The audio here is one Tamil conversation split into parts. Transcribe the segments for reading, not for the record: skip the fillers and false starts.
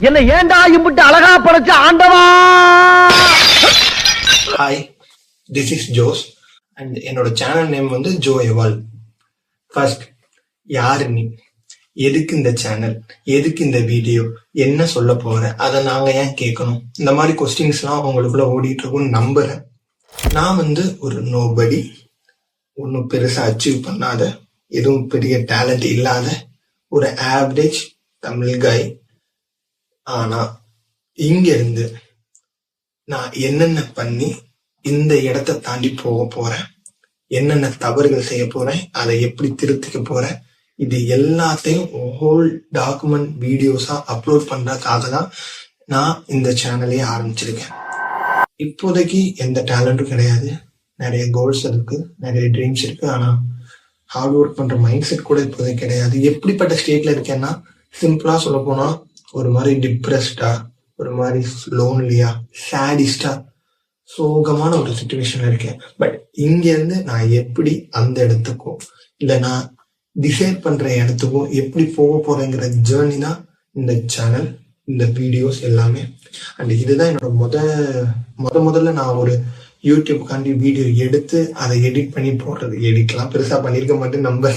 என்ன ஏண்டா இம்புட்டு அழகா படைச்ச ஆண்டவா. Hi, this is Jose and என்னோட சேனல் நேம் வந்து ஜோ எவால். ஃபர்ஸ்ட், யாரு நீ? எதுக்கு இந்த சேனல்? எதுக்கு இந்த வீடியோ? என்ன சொல்ல போற? அதை நாங்க ஏன் கேட்கணும்? இந்த மாதிரி கொஸ்டின்ஸ்லாம் உங்களுக்குள்ள ஓடிட்டு இருக்கும்னு நம்புறேன். நான் வந்து ஒரு நோபடி, ஒன்றும் பெருசா அச்சீவ் பண்ணாத, எதுவும் பெரிய டேலண்ட் இல்லாத ஒரு ஆவரேஜ் தமிழ் காய். ஆனா இங்க இருந்து நான் என்னென்ன பண்ணி இந்த இடத்தை தாண்டி போக போறேன், என்னென்ன தவறுகள் செய்ய போறேன், அதை எப்படி திருத்திக்க போறேன், இது எல்லாத்தையும் ஹோல் டாக்குமெண்ட் வீடியோஸா அப்லோட் பண்றதுக்காக தான் நான் இந்த சேனலையே ஆரம்பிச்சிருக்கேன். இப்போதைக்கு எந்த டேலண்ட்டும் கிடையாது. நிறைய கோல்ஸ் இருக்கு, நிறைய ட்ரீம்ஸ் இருக்கு. ஆனா ஹார்ட் ஒர்க் பண்ற மைண்ட் செட் கூட இப்போதைக்கு கிடையாது. எப்படிப்பட்ட ஸ்டேட்ல இருக்கேன்னா, சிம்பிளா சொல்ல போனா ஒரு மாதிரி டிப்ரெஸ்டா, ஒரு மாதிரி லோன்லியா, சேடிஸ்டா, சோகமான ஒரு சுச்சுவேஷன்ல இருக்கேன். பட் இங்க இருந்து நான் எப்படி அந்த இடத்துக்கும் இல்ல நான் டிசைட் பண்ற இடத்துக்கும் எப்படி போக போறேங்கிற ஜேர்னி தான் இந்த சேனல், இந்த வீடியோஸ் எல்லாமே. அண்ட் இதுதான் என்னோட முதல்ல நான் ஒரு யூடியூப்காண்டி வீடியோ எடுத்து அதை எடிட் பண்ணி போடுறது. எடிட்லாம் பெருசா பண்ணியிருக்க மாட்டேன் நம்ம,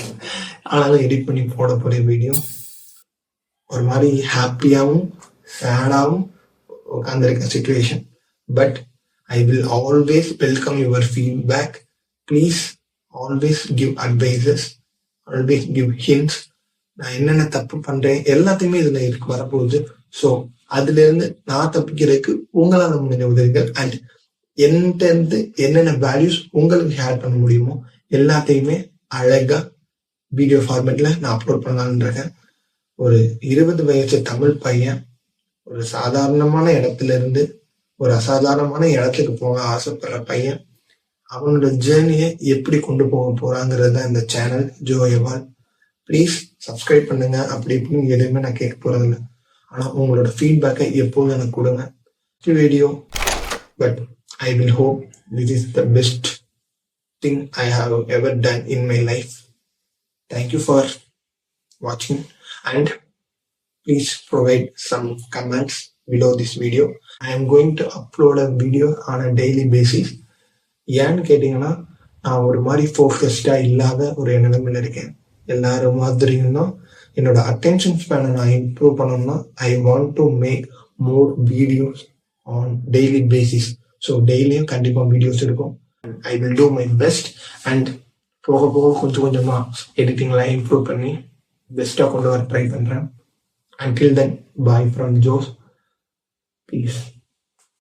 ஆனாலும் எடிட் பண்ணி போட போற வீடியோ ஒரு மாதிரி ஹாப்பியாகவும் சேடாகவும் உட்காந்துருக்க situation. But I will always welcome your feedback. Please always give advices, always give hints. நான் என்னென்ன தப்பு பண்றேன் எல்லாத்தையுமே இதுல இருக்கு வரப்போகுது. ஸோ அதுல இருந்து நான் தப்பிக்கிறதுக்கு உங்களால முடிஞ்ச உதவிகள் அண்ட் என்கிட்ட இருந்து என்னென்ன வேல்யூஸ் உங்களுக்கு ஷேர் பண்ண முடியுமோ எல்லாத்தையுமே அழகா வீடியோ ஃபார்மேட்ல நான் அப்லோட் பண்ணலான்னு இருக்கேன். ஒரு 20 வயசு தமிழ் பையன் ஒரு சாதாரணமான இடத்துல இருந்து ஒரு அசாதாரணமான இடத்துக்கு போக ஆசைப்படுற பையன், அவனோட ஜேர்னியை எப்படி கொண்டு போக போறாங்கிறது தான் இந்த channel Joe eval. Please subscribe பண்ணுங்க. அப்படி இப்படின்னு எதுவுமே நான் கேட்க போறதில்லை. ஆனா உங்களோட ஃபீட்பேக்கை எப்போதும் எனக்கு கொடுங்க. Video but I will hope this is the best thing I have ever done in my life. Thank you for watching and please provide some comments below this video. I am going to upload a video on a daily basis. ஏன்னு கேட்டீங்கன்னா, நான் ஒரு மாதிரி ஃபோக்கஸ்டா இல்லாத ஒரு நிலைமையில இருக்கேன். எல்லாரும் மாதிரியும் தான் என்னோட அட்டென்ஷன் ஸ்பேனை நான் இம்ப்ரூவ் பண்ணணும்னா I want to make more videos on daily basis. So டெய்லியும் கண்டிப்பா வீடியோஸ் இருக்கும். I will do my best and போக போக கொஞ்சம் கொஞ்சமா எடிட்டிங்லாம் இம்ப்ரூவ் பண்ணி பெஸ்டா கொண்டு வர ட்ரை பண்றேன். Until then, bye from Jose. Peace.